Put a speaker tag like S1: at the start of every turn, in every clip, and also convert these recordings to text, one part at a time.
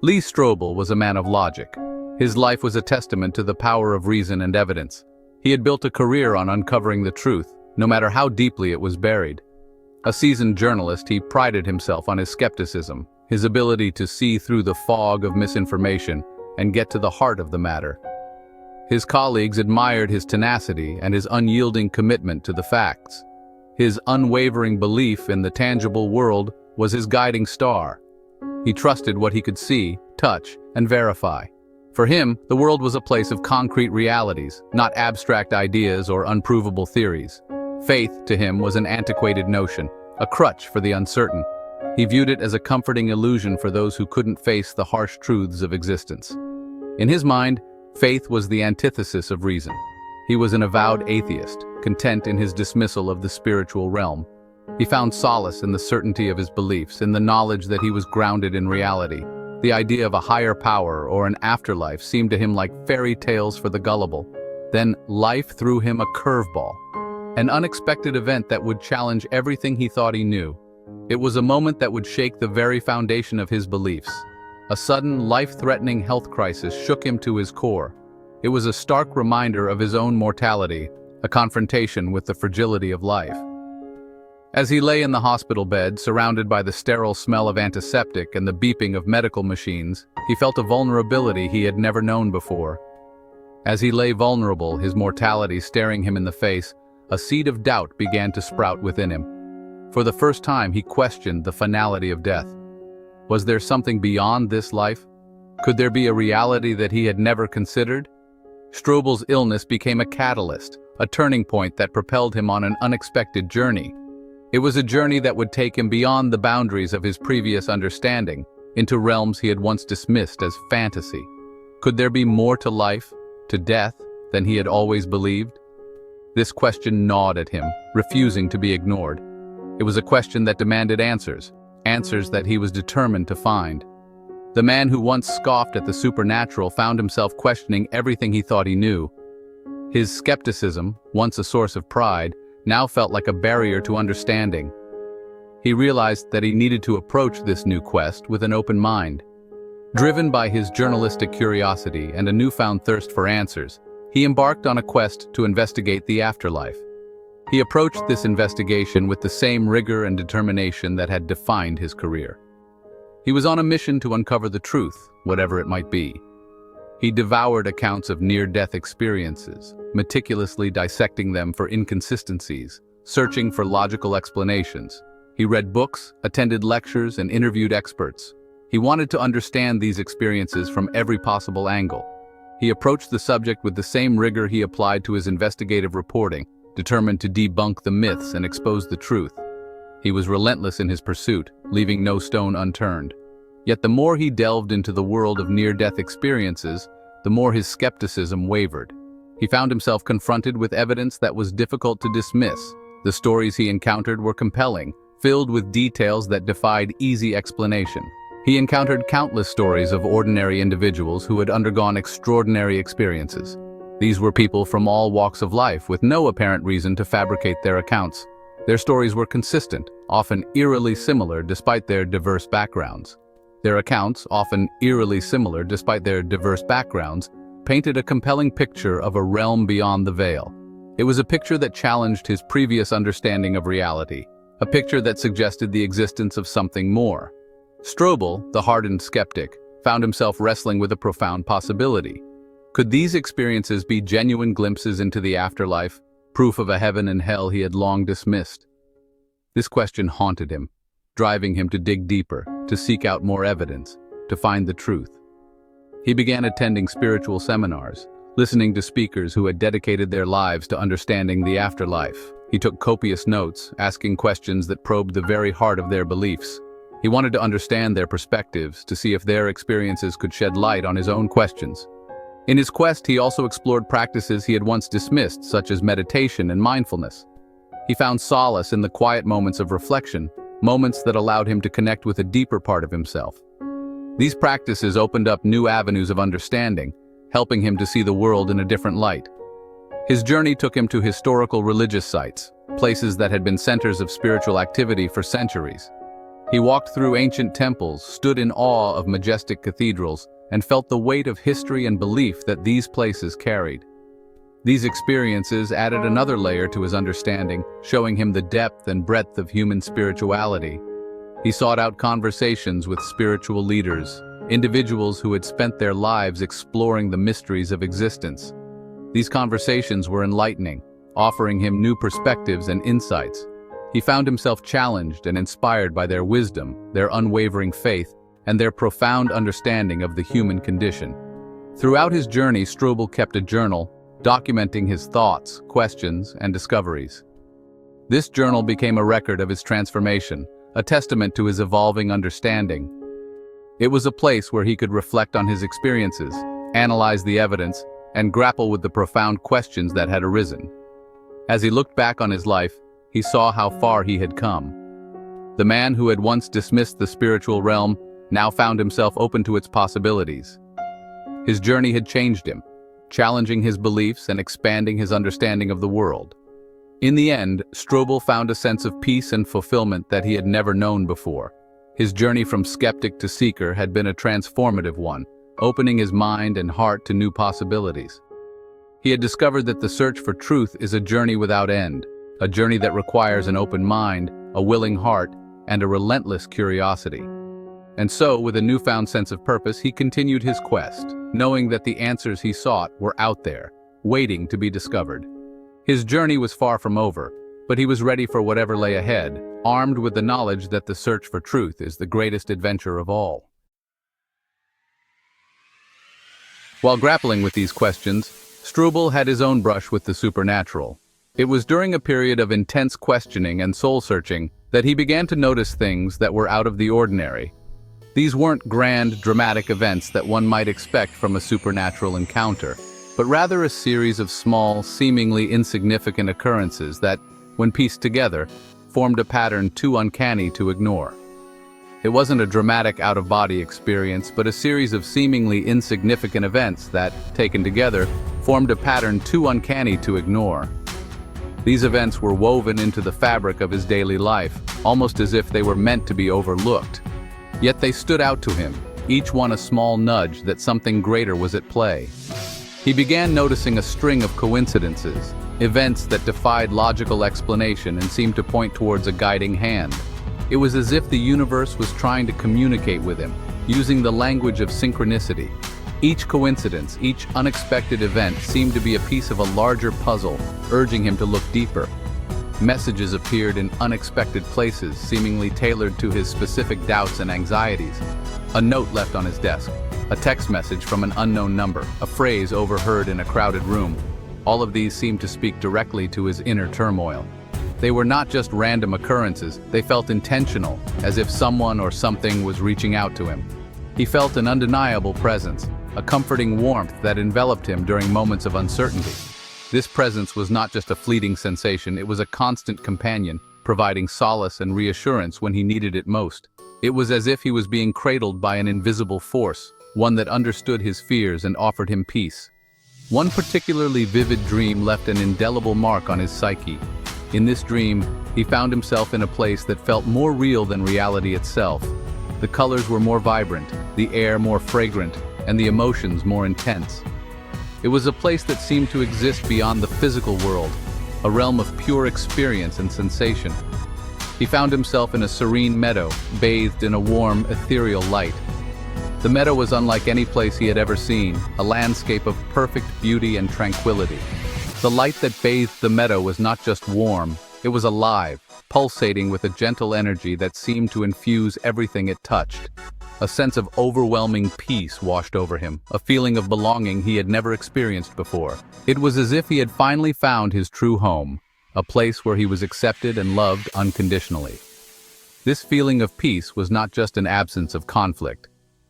S1: Lee Strobel was a man of logic. His life was a testament to the power of reason and evidence. He had built a career on uncovering the truth, no matter how deeply it was buried. A seasoned journalist, he prided himself on his skepticism, his ability to see through the fog of misinformation and get to the heart of the matter. His colleagues admired his tenacity and his unyielding commitment to the facts. His unwavering belief in the tangible world was his guiding star. He trusted what he could see, touch, and verify. For him, the world was a place of concrete realities, not abstract ideas or unprovable theories. Faith, to him, was an antiquated notion, a crutch for the uncertain. He viewed it as a comforting illusion for those who couldn't face the harsh truths of existence. In his mind, faith was the antithesis of reason. He was an avowed atheist, content in his dismissal of the spiritual realm. He found solace in the certainty of his beliefs, in the knowledge that he was grounded in reality. The idea of a higher power or an afterlife seemed to him like fairy tales for the gullible. Then life threw him a curveball, an unexpected event that would challenge everything he thought he knew. It was a moment that would shake the very foundation of his beliefs. A sudden, life-threatening health crisis shook him to his core. It was a stark reminder of his own mortality, a confrontation with the fragility of life. As he lay in the hospital bed, surrounded by the sterile smell of antiseptic and the beeping of medical machines, he felt a vulnerability he had never known before. As he lay vulnerable, his mortality staring him in the face, a seed of doubt began to sprout within him. For the first time, he questioned the finality of death. Was there something beyond this life? Could there be a reality that he had never considered? Strobel's illness became a catalyst, a turning point that propelled him on an unexpected journey. It was a journey that would take him beyond the boundaries of his previous understanding, into realms he had once dismissed as fantasy. Could there be more to life, to death, than he had always believed? This question gnawed at him, refusing to be ignored. It was a question that demanded answers, answers that he was determined to find. The man who once scoffed at the supernatural found himself questioning everything he thought he knew. His skepticism, once a source of pride, now felt like a barrier to understanding. He realized that he needed to approach this new quest with an open mind. Driven by his journalistic curiosity and a newfound thirst for answers, he embarked on a quest to investigate the afterlife. He approached this investigation with the same rigor and determination that had defined his career. He was on a mission to uncover the truth, whatever it might be. He devoured accounts of near-death experiences, meticulously dissecting them for inconsistencies, searching for logical explanations. He read books, attended lectures, and interviewed experts. He wanted to understand these experiences from every possible angle. He approached the subject with the same rigor he applied to his investigative reporting, determined to debunk the myths and expose the truth. He was relentless in his pursuit, leaving no stone unturned. Yet the more he delved into the world of near-death experiences, the more his skepticism wavered. He found himself confronted with evidence that was difficult to dismiss. The stories he encountered were compelling, filled with details that defied easy explanation. He encountered countless stories of ordinary individuals who had undergone extraordinary experiences. These were people from all walks of life with no apparent reason to fabricate their accounts. Their stories were consistent, often eerily similar despite their diverse backgrounds. Their accounts, often eerily similar despite their diverse backgrounds, painted a compelling picture of a realm beyond the veil. It was a picture that challenged his previous understanding of reality, a picture that suggested the existence of something more. Strobel, the hardened skeptic, found himself wrestling with a profound possibility. Could these experiences be genuine glimpses into the afterlife, proof of a heaven and hell he had long dismissed? This question haunted him, driving him to dig deeper, to seek out more evidence, to find the truth. He began attending spiritual seminars, listening to speakers who had dedicated their lives to understanding the afterlife. He took copious notes, asking questions that probed the very heart of their beliefs. He wanted to understand their perspectives, to see if their experiences could shed light on his own questions. In his quest, he also explored practices he had once dismissed, such as meditation and mindfulness. He found solace in the quiet moments of reflection, moments that allowed him to connect with a deeper part of himself. These practices opened up new avenues of understanding, helping him to see the world in a different light. His journey took him to historical religious sites, places that had been centers of spiritual activity for centuries. He walked through ancient temples, stood in awe of majestic cathedrals, and felt the weight of history and belief that these places carried. These experiences added another layer to his understanding, showing him the depth and breadth of human spirituality. He sought out conversations with spiritual leaders, individuals who had spent their lives exploring the mysteries of existence. These conversations were enlightening, offering him new perspectives and insights. He found himself challenged and inspired by their wisdom, their unwavering faith, and their profound understanding of the human condition. Throughout his journey, Strobel kept a journal, documenting his thoughts, questions, and discoveries. This journal became a record of his transformation, a testament to his evolving understanding. It was a place where he could reflect on his experiences, analyze the evidence, and grapple with the profound questions that had arisen. As he looked back on his life, he saw how far he had come. The man who had once dismissed the spiritual realm now found himself open to its possibilities. His journey had changed him, challenging his beliefs and expanding his understanding of the world. In the end, Strobel found a sense of peace and fulfillment that he had never known before. His journey from skeptic to seeker had been a transformative one, opening his mind and heart to new possibilities. He had discovered that the search for truth is a journey without end, a journey that requires an open mind, a willing heart, and a relentless curiosity. And so, with a newfound sense of purpose, he continued his quest, knowing that the answers he sought were out there, waiting to be discovered. His journey was far from over, but he was ready for whatever lay ahead, armed with the knowledge that the search for truth is the greatest adventure of all. While grappling with these questions, Strobel had his own brush with the supernatural. It was during a period of intense questioning and soul-searching that he began to notice things that were out of the ordinary. These weren't grand, dramatic events that one might expect from a supernatural encounter, but rather a series of small, seemingly insignificant occurrences that, when pieced together, formed a pattern too uncanny to ignore. It wasn't a dramatic out-of-body experience, but a series of seemingly insignificant events that, taken together, formed a pattern too uncanny to ignore. These events were woven into the fabric of his daily life, almost as if they were meant to be overlooked. Yet they stood out to him, each one a small nudge that something greater was at play. He began noticing a string of coincidences, events that defied logical explanation and seemed to point towards a guiding hand. It was as if the universe was trying to communicate with him, using the language of synchronicity. Each coincidence, each unexpected event seemed to be a piece of a larger puzzle, urging him to look deeper. Messages appeared in unexpected places, seemingly tailored to his specific doubts and anxieties. A note left on his desk, a text message from an unknown number, a phrase overheard in a crowded room. All of these seemed to speak directly to his inner turmoil. They were not just random occurrences, they felt intentional, as if someone or something was reaching out to him. He felt an undeniable presence, a comforting warmth that enveloped him during moments of uncertainty. This presence was not just a fleeting sensation, it was a constant companion, providing solace and reassurance when he needed it most. It was as if he was being cradled by an invisible force, one that understood his fears and offered him peace. One particularly vivid dream left an indelible mark on his psyche. In this dream, he found himself in a place that felt more real than reality itself. The colors were more vibrant, the air more fragrant, and the emotions more intense. It was a place that seemed to exist beyond the physical world, a realm of pure experience and sensation. He found himself in a serene meadow, bathed in a warm, ethereal light. The meadow was unlike any place he had ever seen, a landscape of perfect beauty and tranquility. The light that bathed the meadow was not just warm, it was alive, pulsating with a gentle energy that seemed to infuse everything it touched. A sense of overwhelming peace washed over him, a feeling of belonging he had never experienced before. It was as if he had finally found his true home, a place where he was accepted and loved unconditionally. This feeling of peace was not just an absence of conflict.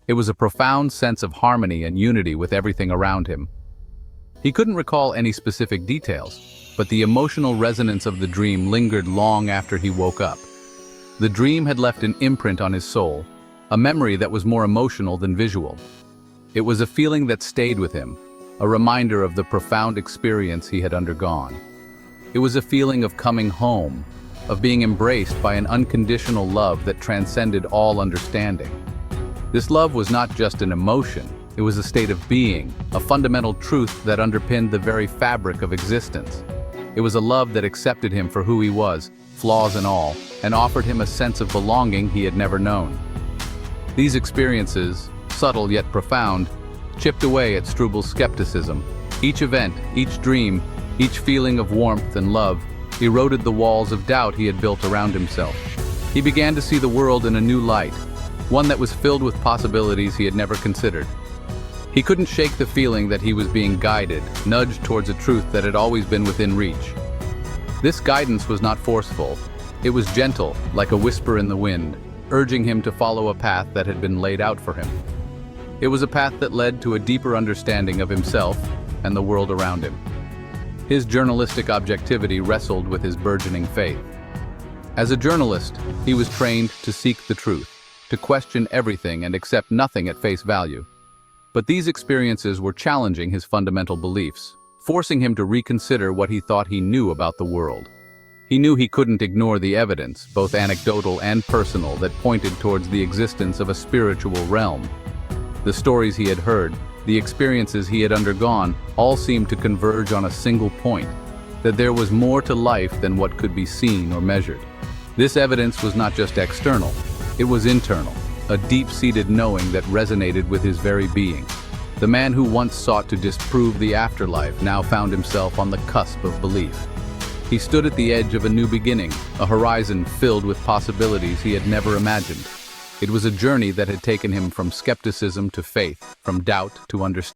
S1: It was a profound sense of harmony and unity with everything around him. He couldn't recall any specific details, but the emotional resonance of the dream lingered long after he woke up. The dream had left an imprint on his soul, a memory that was more emotional than visual. It was a feeling that stayed with him, a reminder of the profound experience he had undergone. It was a feeling of coming home, of being embraced by an unconditional love that transcended all understanding. This love was not just an emotion, it was a state of being, a fundamental truth that underpinned the very fabric of existence. It was a love that accepted him for who he was, flaws and all, and offered him a sense of belonging he had never known. These experiences, subtle yet profound, chipped away at Strobel's skepticism. Each event, each dream, each feeling of warmth and love eroded the walls of doubt he had built around himself. He began to see the world in a new light, one that was filled with possibilities he had never considered. He couldn't shake the feeling that he was being guided, nudged towards a truth that had always been within reach. This guidance was not forceful. It was gentle, like a whisper in the wind, urging him to follow a path that had been laid out for him. It was a path that led to a deeper understanding of himself and the world around him. His journalistic objectivity wrestled with his burgeoning faith. As a journalist, he was trained to seek the truth, to question everything and accept nothing at face value. But these experiences were challenging his fundamental beliefs, forcing him to reconsider what he thought he knew about the world. He knew he couldn't ignore the evidence, both anecdotal and personal, that pointed towards the existence of a spiritual realm. The stories he had heard, the experiences he had undergone, all seemed to converge on a single point, that there was more to life than what could be seen or measured. This evidence was not just external, it was internal, a deep-seated knowing that resonated with his very being. The man who once sought to disprove the afterlife now found himself on the cusp of belief. He stood at the edge of a new beginning, a horizon filled with possibilities he had never imagined. It was a journey that had taken him from skepticism to faith, from doubt to understanding.